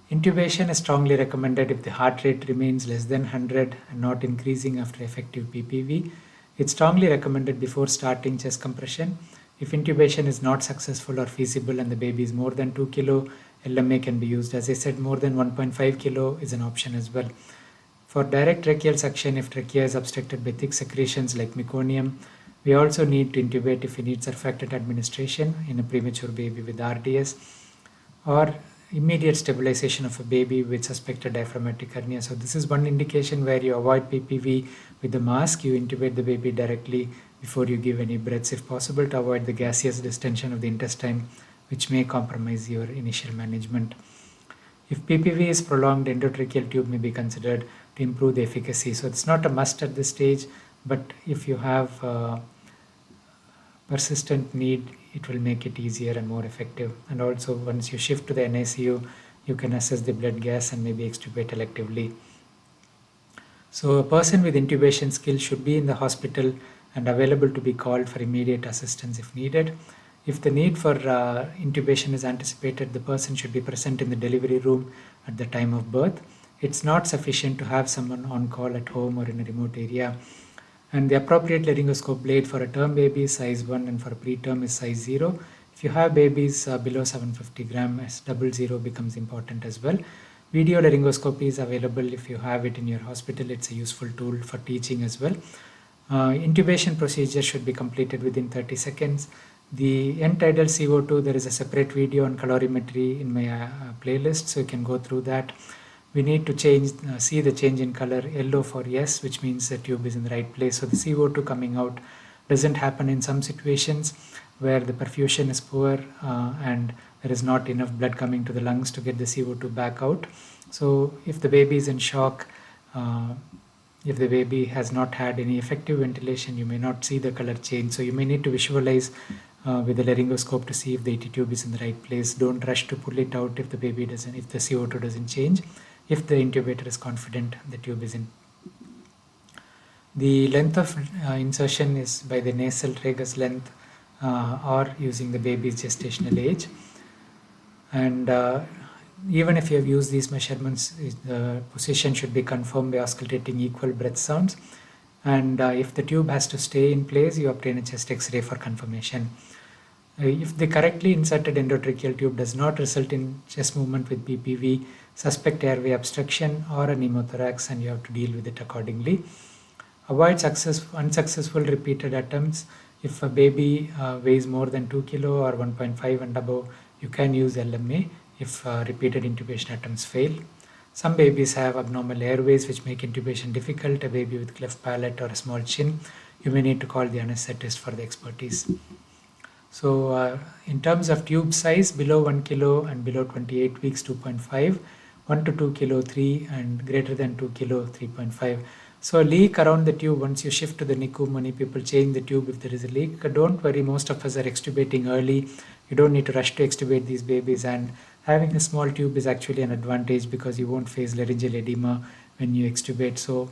Intubation is strongly recommended if the heart rate remains less than 100 and not increasing after effective PPV. It's strongly recommended before starting chest compression. If intubation is not successful or feasible and the baby is more than 2 kilo, LMA can be used. As I said, more than 1.5 kilo is an option as well. For direct tracheal suction, if trachea is obstructed by thick secretions like meconium, we also need to intubate if we need surfactant administration in a premature baby with RDS, or immediate stabilization of a baby with suspected diaphragmatic hernia. So this is one indication where you avoid PPV with the mask. You intubate the baby directly before you give any breaths if possible to avoid the gaseous distension of the intestine, which may compromise your initial management. If PPV is prolonged, endotracheal tube may be considered to improve the efficacy. So it's not a must at this stage, but if you have persistent need, it will make it easier and more effective. And also once you shift to the NICU, you can assess the blood gas and maybe extubate electively. So a person with intubation skills should be in the hospital and available to be called for immediate assistance if needed. If the need for intubation is anticipated, the person should be present in the delivery room at the time of birth. It's not sufficient to have someone on call at home or in a remote area. And the appropriate laryngoscope blade for a term baby is size 1 and for a preterm is size 0. If you have babies below 750 gram, 00 becomes important as well. Video laryngoscopy is available if you have it in your hospital. It's a useful tool for teaching as well. Intubation procedure should be completed within 30 seconds. The end-tidal CO2, there is a separate video on calorimetry in my playlist, so you can go through that. We need to see the change in color, yellow for yes, which means the tube is in the right place. So the CO2 coming out doesn't happen in some situations where the perfusion is poor and there is not enough blood coming to the lungs to get the CO2 back out. So if the baby is in shock, if the baby has not had any effective ventilation, you may not see the color change. So you may need to visualize with the laryngoscope to see if the ET tube is in the right place. Don't rush to pull it out if the CO2 doesn't change. If the intubator is confident the tube is in. The length of insertion is by the nasal tragus length or using the baby's gestational age. And even if you have used these measurements, the position should be confirmed by auscultating equal breath sounds. And if the tube has to stay in place, you obtain a chest X-ray for confirmation. If the correctly inserted endotracheal tube does not result in chest movement with PPV, suspect airway obstruction or a pneumothorax, and you have to deal with it accordingly. Avoid unsuccessful repeated attempts. If a baby weighs more than 2 kilo or 1.5 and above, you can use LMA if repeated intubation attempts fail. Some babies have abnormal airways which make intubation difficult. A baby with cleft palate or a small chin, you may need to call the anesthetist for the expertise. So in terms of tube size, below 1 kilo and below 28 weeks 2.5, 1 to 2 kilo 3, and greater than 2 kilo 3.5. So a leak around the tube, once you shift to the NICU, many people change the tube if there is a leak. Don't worry, most of us are extubating early. You don't need to rush to extubate these babies, and having a small tube is actually an advantage because you won't face laryngeal edema when you extubate. So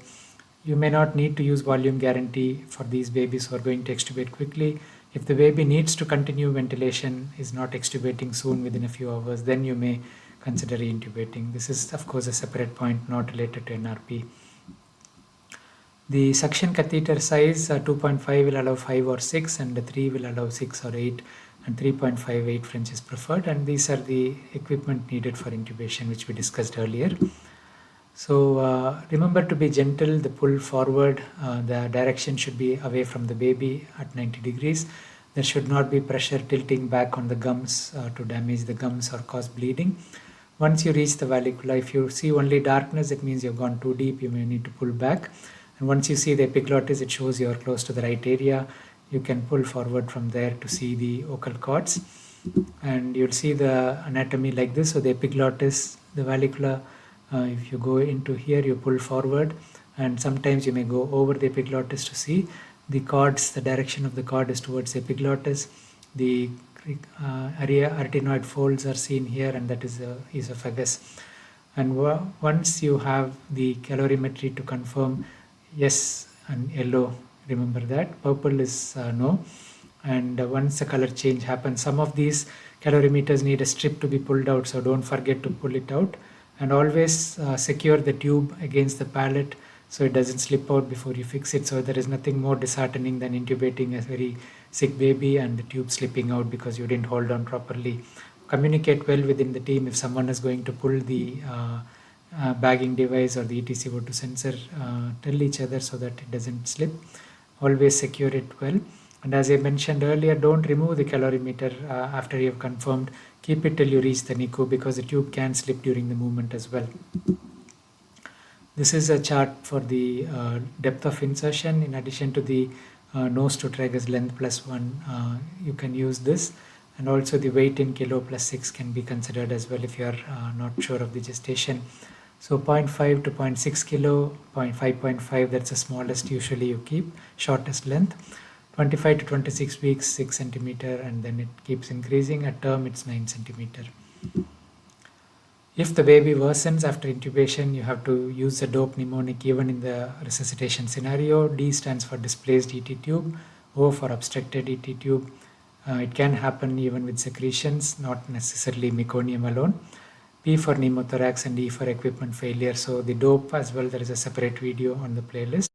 you may not need to use volume guarantee for these babies who are going to extubate quickly. If the baby needs to continue ventilation, is not extubating soon within a few hours, then you may consider intubating. This is of course a separate point not related to NRP. The suction catheter size 2.5 will allow 5 or 6, and 3 will allow 6 or 8, and 3.58 French is preferred, and these are the equipment needed for intubation which we discussed earlier. So remember to be gentle. The pull forward, the direction should be away from the baby at 90 degrees. There should not be pressure tilting back on the gums to damage the gums or cause bleeding. Once you reach the valvula, if you see only darkness, it means you've gone too deep. You may need to pull back. And once you see the epiglottis, it shows you are close to the right area. You can pull forward from there to see the vocal cords. And you'll see the anatomy like this. So the epiglottis, the valvula, if you go into here, you pull forward, and sometimes you may go over the epiglottis to see the cords. The direction of the cord is towards the epiglottis. The arytenoid folds are seen here, and that is the esophagus. And once you have the calorimetry to confirm yes and yellow, remember that purple is no. And once the color change happens, some of these calorimeters need a strip to be pulled out, so don't forget to pull it out. And always secure the tube against the palate so it doesn't slip out before you fix it. So there is nothing more disheartening than intubating a very sick baby and the tube slipping out because you didn't hold on properly. Communicate well within the team. If someone is going to pull the bagging device or the ETCO2 sensor, tell each other so that it doesn't slip. Always secure it well. And as I mentioned earlier, don't remove the calorimeter after you have confirmed. Keep it till you reach the NICU because the tube can slip during the movement as well. This is a chart for the depth of insertion. In addition to the nose to tragus length +1, you can use this. And also the weight in kilo +6 can be considered as well if you are not sure of the gestation. So 0.5 to 0.6 kilo, 5.5, that's the smallest usually you keep, shortest length. 25 to 26 weeks, 6 centimeter, and then it keeps increasing. At term, it's 9 centimeter. If the baby worsens after intubation, you have to use the dope mnemonic even in the resuscitation scenario. D stands for displaced ET tube, O for obstructed ET tube. It can happen even with secretions, not necessarily meconium alone. P for pneumothorax and E for equipment failure. So the dope as well, there is a separate video on the playlist.